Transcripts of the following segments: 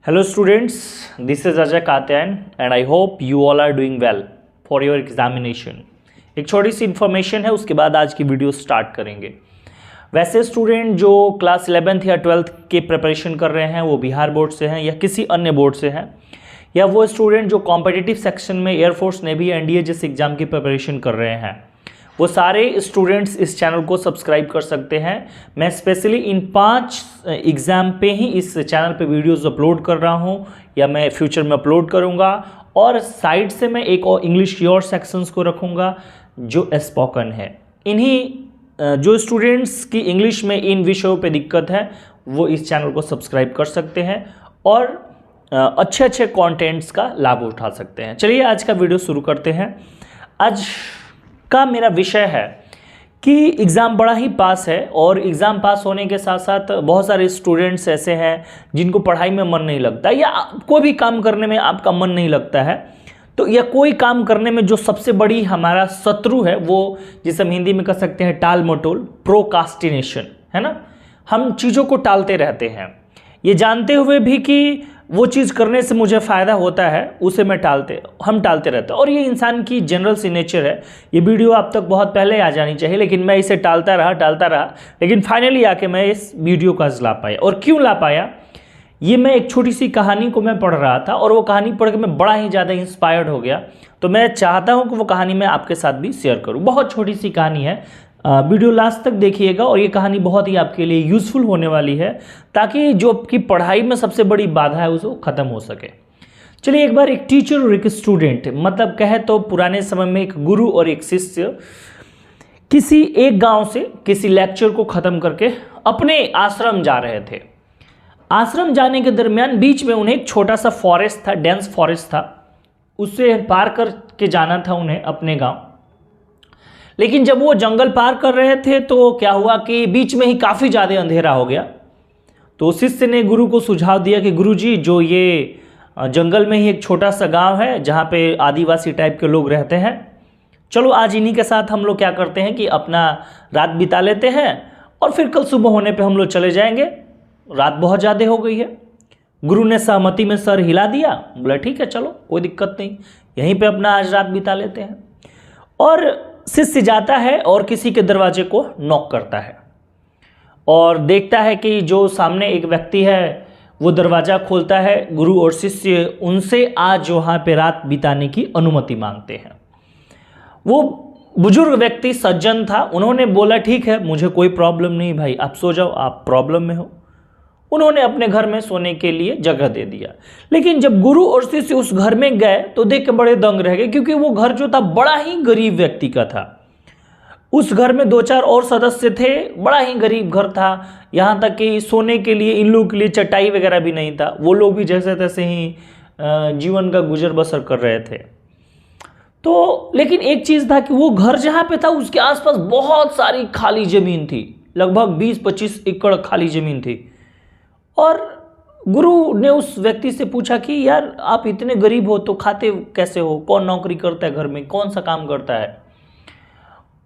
Hello students, this is Ajay Katyan and I hope you all are doing well for your examination. एक छोटी सी information है, उसके बाद आज की वीडियो स्टार्ट करेंगे। वैसे स्टूडेंट जो क्लास 11th या 12th के प्रिपरेशन कर रहे हैं वो बिहार बोर्ड से हैं या किसी अन्य बोर्ड से हैं, या वो स्टूडेंट जो कॉम्पिटिटिव सेक्शन में एयरफोर्स, नेवी, एनडीए जैसे एग्जाम की प्रिपरेशन कर रहे हैं, वो सारे स्टूडेंट्स इस चैनल को सब्सक्राइब कर सकते हैं। मैं स्पेशली इन 5 एग्ज़ाम पे ही इस चैनल पे वीडियोस अपलोड कर रहा हूँ या मैं फ्यूचर में अपलोड करूँगा, और साइड से मैं एक और इंग्लिश की और सेक्शंस को रखूँगा जो स्पोकन है। इन्हीं जो स्टूडेंट्स की इंग्लिश में इन विषयों पे दिक्कत है वो इस चैनल को सब्सक्राइब कर सकते हैं और अच्छे अच्छे कंटेंट्स का लाभ उठा सकते हैं। चलिए आज का वीडियो शुरू करते हैं। आज का मेरा विषय है कि एग्ज़ाम बड़ा ही पास है, और एग्ज़ाम पास होने के साथ साथ बहुत सारे स्टूडेंट्स ऐसे हैं जिनको पढ़ाई में मन नहीं लगता, या कोई भी काम करने में आपका मन नहीं लगता है, तो या कोई काम करने में जो सबसे बड़ी हमारा शत्रु है वो, जिसे हम हिंदी में कह सकते हैं टाल मटोल, प्रोकास्टिनेशन, है ना। हम चीज़ों को टालते रहते हैं, ये जानते हुए भी कि वो चीज़ करने से मुझे फ़ायदा होता है, उसे हम टालते रहते हैं, और ये इंसान की जनरल सी नेचर है। ये वीडियो आप तक बहुत पहले आ जानी चाहिए, लेकिन मैं इसे टालता रहा, लेकिन फाइनली आके मैं इस वीडियो का ला पाया। और क्यों ला पाया, ये मैं एक छोटी सी कहानी को मैं पढ़ रहा था, और वो कहानी पढ़ के मैं बड़ा ही ज़्यादा इंस्पायर्ड हो गया, तो मैं चाहता हूँ कि वो कहानी मैं आपके साथ भी शेयर करूँ। बहुत छोटी सी कहानी है, वीडियो लास्ट तक देखिएगा, और ये कहानी बहुत ही आपके लिए यूज़फुल होने वाली है, ताकि जो आपकी पढ़ाई में सबसे बड़ी बाधा है उसको ख़त्म हो सके। चलिए, एक बार एक टीचर और एक स्टूडेंट, मतलब कहे तो पुराने समय में एक गुरु और एक शिष्य, किसी एक गांव से किसी लेक्चर को ख़त्म करके अपने आश्रम जा रहे थे। आश्रम जाने के दरमियान बीच में उन्हें एक छोटा सा फॉरेस्ट था, डेंस फॉरेस्ट था, उससे पार करके जाना था उन्हें अपने गाँव। लेकिन जब वो जंगल पार कर रहे थे तो क्या हुआ कि बीच में ही काफ़ी ज़्यादा अंधेरा हो गया। तो शिष्य ने गुरु को सुझाव दिया कि गुरुजी, जो ये जंगल में ही एक छोटा सा गांव है जहाँ पे आदिवासी टाइप के लोग रहते हैं, चलो आज इन्हीं के साथ हम लोग क्या करते हैं कि अपना रात बिता लेते हैं, और फिर कल सुबह होने पर हम लोग चले जाएंगे, रात बहुत ज़्यादा हो गई है। गुरु ने सहमति में सर हिला दिया, बोला ठीक है चलो कोई दिक्कत नहीं, यहीं पर अपना आज रात बिता लेते हैं। और शिष्य जाता है और किसी के दरवाजे को नॉक करता है, और देखता है कि जो सामने एक व्यक्ति है वो दरवाज़ा खोलता है। गुरु और शिष्य उनसे आज वहाँ पे रात बिताने की अनुमति मांगते हैं। वो बुजुर्ग व्यक्ति सज्जन था, उन्होंने बोला ठीक है, मुझे कोई प्रॉब्लम नहीं भाई, आप सो जाओ, आप प्रॉब्लम में हो। उन्होंने अपने घर में सोने के लिए जगह दे दिया। लेकिन जब गुरु और शिष्य उस घर में गए तो देख के बड़े दंग रह गए, क्योंकि वो घर जो था बड़ा ही गरीब व्यक्ति का था। उस घर में 2-4 और सदस्य थे, बड़ा ही गरीब घर था, यहाँ तक कि सोने के लिए इन लोगों के लिए चटाई वगैरह भी नहीं था। वो लोग भी जैसे तैसे ही जीवन का गुजर बसर कर रहे थे। तो लेकिन एक चीज़ था कि वो घर जहाँ पे था उसके आसपास बहुत सारी खाली ज़मीन थी, लगभग 20-25 एकड़ खाली ज़मीन थी। और गुरु ने उस व्यक्ति से पूछा कि यार आप इतने गरीब हो तो खाते कैसे हो, कौन नौकरी करता है घर में, कौन सा काम करता है,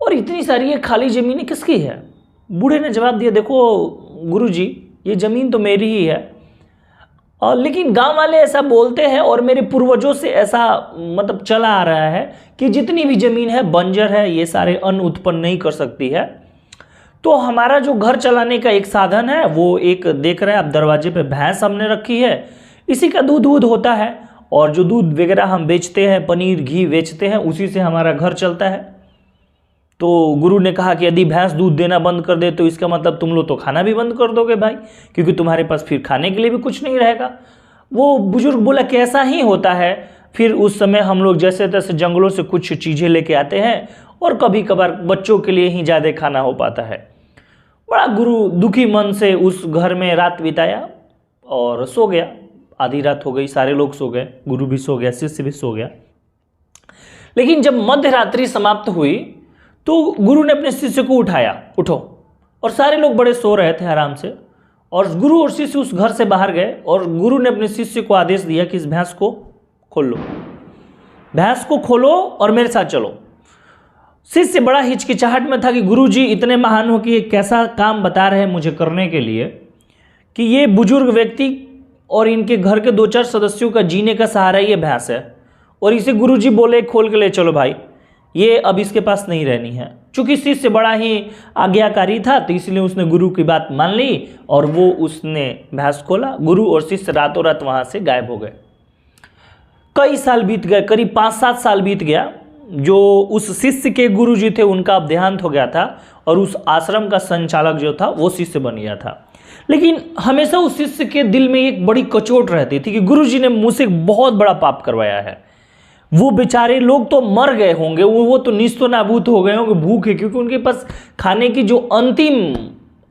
और इतनी सारी ये खाली ज़मीनें किसकी है। बूढ़े ने जवाब दिया, देखो गुरुजी, ये ज़मीन तो मेरी ही है, और लेकिन गांव वाले ऐसा बोलते हैं और मेरे पूर्वजों से ऐसा मतलब चला आ रहा है कि जितनी भी ज़मीन है बंजर है, ये सारे अन्न उत्पन्न नहीं कर सकती है। तो हमारा जो घर चलाने का एक साधन है वो एक देख रहे हैं आप, दरवाजे पे भैंस हमने रखी है, इसी का दूध होता है, और जो दूध वगैरह हम बेचते हैं, पनीर घी बेचते हैं, उसी से हमारा घर चलता है। तो गुरु ने कहा कि यदि भैंस दूध देना बंद कर दे तो इसका मतलब तुम लोग तो खाना भी बंद कर दोगे भाई, क्योंकि तुम्हारे पास फिर खाने के लिए भी कुछ नहीं रहेगा। वो बुजुर्ग बोला कि ऐसा ही होता है, फिर उस समय हम लोग जैसे तैसे जंगलों से कुछ चीज़ें लेके आते हैं, और कभी कभार बच्चों के लिए ही ज़्यादा खाना हो पाता है। बड़ा गुरु दुखी मन से उस घर में रात बिताया और सो गया। आधी रात हो गई, सारे लोग सो गए, गुरु भी सो गया, शिष्य भी सो गया। लेकिन जब मध्य रात्रि समाप्त हुई तो गुरु ने अपने शिष्य को उठाया, उठो, और सारे लोग बड़े सो रहे थे आराम से, और गुरु और शिष्य उस घर से बाहर गए, और गुरु ने अपने शिष्य को आदेश दिया कि इस भैंस को खोल लो, भैंस को खोलो और मेरे साथ चलो। शिष्य बड़ा हिचकिचाहट में था कि गुरुजी इतने महान हो कि ये कैसा काम बता रहे हैं मुझे करने के लिए, कि ये बुजुर्ग व्यक्ति और इनके घर के 2-4 सदस्यों का जीने का सहारा ये भैंस है, और इसे गुरुजी बोले खोल के ले चलो भाई, ये अब इसके पास नहीं रहनी है। चूंकि शिष्य बड़ा ही आज्ञाकारी था तो इसलिए उसने गुरु की बात मान ली और वो उसने भैंस खोला। गुरु और शिष्य रातों रात वहां से गायब हो गए। कई साल बीत गए, करीब 5-7 साल बीत गया। जो उस शिष्य के गुरु जी थे उनका अब देहांत हो गया था और उस आश्रम का संचालक जो था वो शिष्य बन गया था। लेकिन हमेशा उस शिष्य के दिल में एक बड़ी कचोट रहती थी कि गुरु जी ने मुझसे बहुत बड़ा पाप करवाया है। वो बेचारे लोग तो मर गए होंगे, वो तो निस्तो नाबूद हो गए होंगे भूखे, क्योंकि उनके पास खाने की जो अंतिम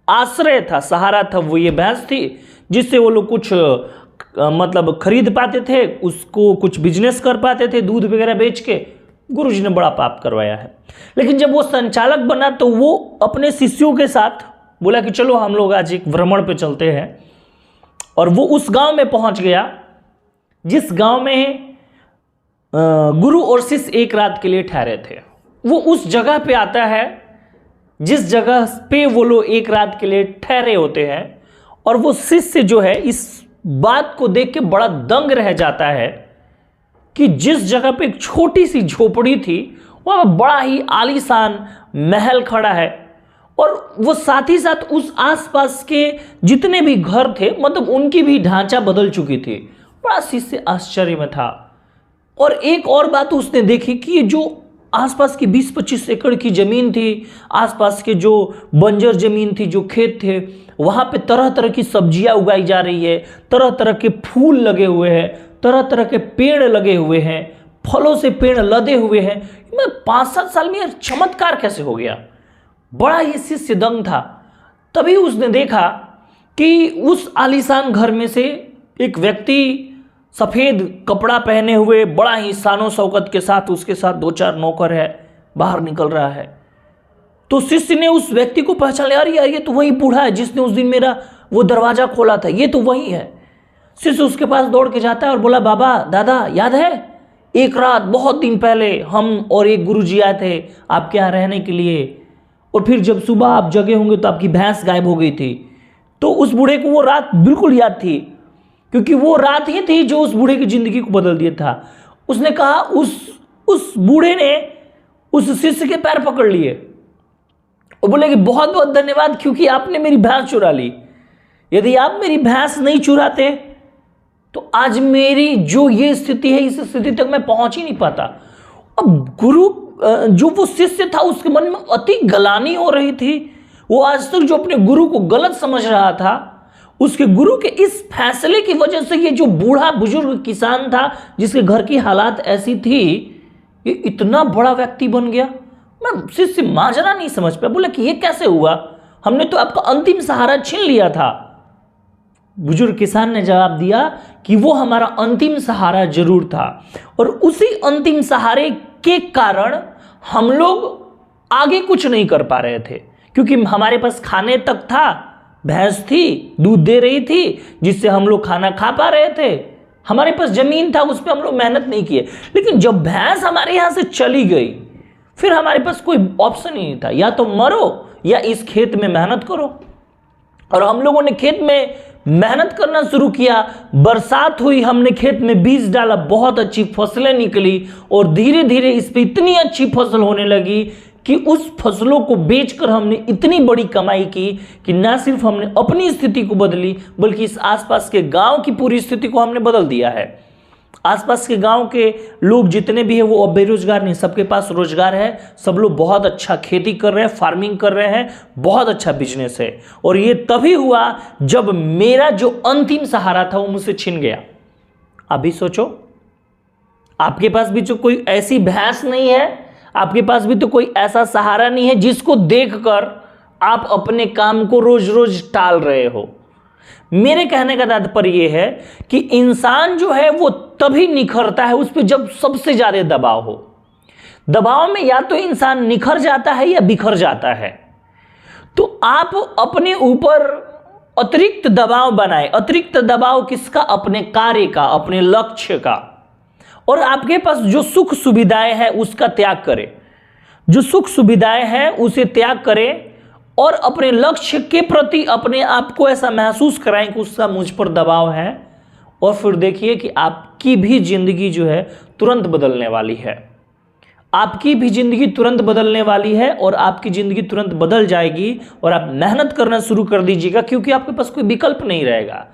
आश्रय था, सहारा था, वो ये भैंस थी, जिससे वो लोग कुछ मतलब खरीद पाते थे, उसको कुछ बिजनेस कर पाते थे, दूध वगैरह बेच के। गुरुजी ने बड़ा पाप करवाया है। लेकिन जब वो संचालक बना तो वो अपने शिष्यों के साथ बोला कि चलो हम लोग आज एक भ्रमण पे चलते हैं, और वो उस गांव में पहुंच गया जिस गांव में गुरु और शिष्य एक रात के लिए ठहरे थे। वो उस जगह पे आता है जिस जगह पे वो लोग एक रात के लिए ठहरे होते हैं, और वो शिष्य जो है इस बात को देख के बड़ा दंग रह जाता है कि जिस जगह पे एक छोटी सी झोपड़ी थी वहां बड़ा ही आलीशान महल खड़ा है, और वो साथ ही साथ उस आसपास के जितने भी घर थे मतलब उनकी भी ढांचा बदल चुकी थी। बड़ा शिष्य आश्चर्य में था। और एक और बात उसने देखी कि ये जो आसपास की 20-25 एकड़ की जमीन थी, आसपास के जो बंजर जमीन थी, जो खेत थे, वहां पे तरह तरह की सब्जियां उगाई जा रही है, तरह तरह के फूल लगे हुए हैं, तरह तरह के पेड़ लगे हुए हैं, फलों से पेड़ लदे हुए हैं। मैं 5-7 साल में यार चमत्कार कैसे हो गया, बड़ा ही शिष्य दंग था। तभी उसने देखा कि उस आलीशान घर में से एक व्यक्ति सफेद कपड़ा पहने हुए बड़ा ही शानो शौकत के साथ, उसके साथ 2-4 नौकर है, बाहर निकल रहा है। तो शिष्य ने उस व्यक्ति को पहचान लिया, अरे यार ये तो वही बूढ़ा है जिसने उस दिन मेरा वो दरवाजा खोला था, ये तो वही है। शिष्य उसके पास दौड़ के जाता है और बोला, बाबा दादा याद है एक रात बहुत दिन पहले हम और एक गुरुजी आए थे आपके यहाँ रहने के लिए, और फिर जब सुबह आप जगे होंगे तो आपकी भैंस गायब हो गई थी। तो उस बूढ़े को वो रात बिल्कुल याद थी, क्योंकि वो रात ही थी जो उस बूढ़े की जिंदगी को बदल दिया था। उसने कहा उस बूढ़े ने उस शिष्य के पैर पकड़ लिए और बोले कि बहुत बहुत धन्यवाद, क्योंकि आपने मेरी भैंस चुरा ली। यदि आप मेरी भैंस नहीं चुराते तो आज मेरी जो ये स्थिति है इस स्थिति तक मैं पहुंच ही नहीं पाता। अब गुरु जो वो शिष्य था उसके मन में अति गलानी हो रही थी। वो आज तक जो अपने गुरु को गलत समझ रहा था, उसके गुरु के इस फैसले की वजह से ये जो बूढ़ा बुजुर्ग किसान था जिसके घर की हालात ऐसी थी, ये इतना बड़ा व्यक्ति बन गया। मैं शिष्य माजरा नहीं समझ पाया, बोला कि ये कैसे हुआ, हमने तो आपका अंतिम सहारा छीन लिया था। बुजुर्ग किसान ने जवाब दिया कि वो हमारा अंतिम सहारा जरूर था, और उसी अंतिम सहारे के कारण हम लोग आगे कुछ नहीं कर पा रहे थे, क्योंकि हमारे पास खाने तक था, भैंस थी, दूध दे रही थी जिससे हम लोग खाना खा पा रहे थे, हमारे पास जमीन था, उस पर हम लोग मेहनत नहीं किए। लेकिन जब भैंस हमारे यहाँ से चली गई फिर हमारे पास कोई ऑप्शन ही नहीं था, या तो मरो या इस खेत में मेहनत करो। और हम लोगों ने खेत में मेहनत करना शुरू किया, बरसात हुई, हमने खेत में बीज डाला, बहुत अच्छी फसलें निकली, और धीरे धीरे इस पे इतनी अच्छी फसल होने लगी कि उस फसलों को बेचकर हमने इतनी बड़ी कमाई की कि ना सिर्फ हमने अपनी स्थिति को बदली बल्कि इस आसपास के गांव की पूरी स्थिति को हमने बदल दिया है। आसपास के गांव के लोग जितने भी हैं वो अब बेरोजगार नहीं, सबके पास रोजगार है, सब लोग बहुत अच्छा खेती कर रहे हैं, फार्मिंग कर रहे हैं, बहुत अच्छा बिजनेस है। और ये तभी हुआ जब मेरा जो अंतिम सहारा था वो मुझसे छिन गया। अभी सोचो, आपके पास भी जो कोई ऐसी भैंस नहीं है, आपके पास भी तो कोई ऐसा सहारा नहीं है जिसको देखकर आप अपने काम को रोज रोज टाल रहे हो। मेरे कहने का तात्पर्य यह है कि इंसान जो है वो तभी निखरता है उस पर जब सबसे ज्यादा दबाव हो। दबाव में या तो इंसान निखर जाता है या बिखर जाता है। तो आप अपने ऊपर अतिरिक्त दबाव बनाए। अतिरिक्त दबाव किसका? अपने कार्य का, अपने लक्ष्य का। और आपके पास जो सुख सुविधाएं हैं उसका त्याग करें। जो सुख सुविधाएं हैं उसे त्याग करें और अपने लक्ष्य के प्रति अपने आप को ऐसा महसूस कराएं कि उसका मुझ पर दबाव है, और फिर देखिए कि आपकी भी जिंदगी जो है तुरंत बदलने वाली है। आपकी भी जिंदगी तुरंत बदलने वाली है और आपकी जिंदगी तुरंत बदल जाएगी और आप मेहनत करना शुरू कर दीजिएगा, क्योंकि आपके पास कोई विकल्प नहीं रहेगा।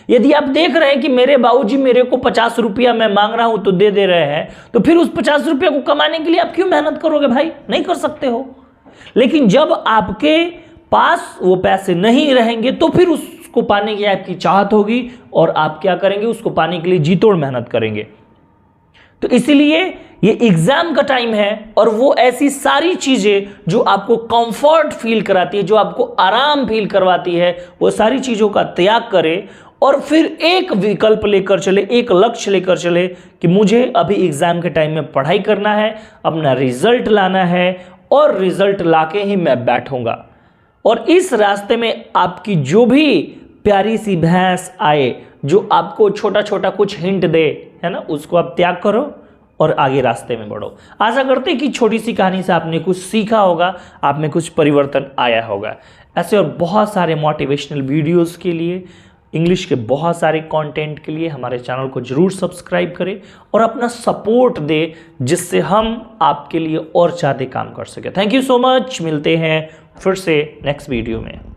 यदि आप देख रहे हैं कि मेरे बाबूजी मेरे को 50 रुपया मैं मांग रहा हूं तो दे दे रहे हैं, तो फिर उस 50 रुपया को कमाने के लिए आप क्यों मेहनत करोगे भाई? नहीं कर सकते हो। लेकिन जब आपके पास वो पैसे नहीं रहेंगे तो फिर उसको पाने की आपकी चाहत होगी और आप क्या करेंगे? उसको पाने के लिए जी तोड़ मेहनत करेंगे। तो इसीलिए ये एग्जाम का टाइम है और वो ऐसी सारी चीजें जो आपको कंफर्ट फील कराती है, जो आपको आराम फील करवाती है, वो सारी चीजों का त्याग करें और फिर एक विकल्प लेकर चले, एक लक्ष्य लेकर चले कि मुझे अभी एग्जाम के टाइम में पढ़ाई करना है, अपना रिजल्ट लाना है और रिजल्ट लाके ही मैं बैठूंगा। और इस रास्ते में आपकी जो भी प्यारी सी भैंस आए, जो आपको छोटा छोटा कुछ हिंट दे, है ना, उसको आप त्याग करो और आगे रास्ते में बढ़ो। आशा करते हैं कि छोटी सी कहानी से आपने कुछ सीखा होगा, आप में कुछ परिवर्तन आया होगा। ऐसे और बहुत सारे मोटिवेशनल वीडियोस के लिए, इंग्लिश के बहुत सारे कंटेंट के लिए हमारे चैनल को जरूर सब्सक्राइब करें और अपना सपोर्ट दें, जिससे हम आपके लिए और ज़्यादा काम कर सकें। Thank you so much. मिलते हैं फिर से नेक्स्ट वीडियो में।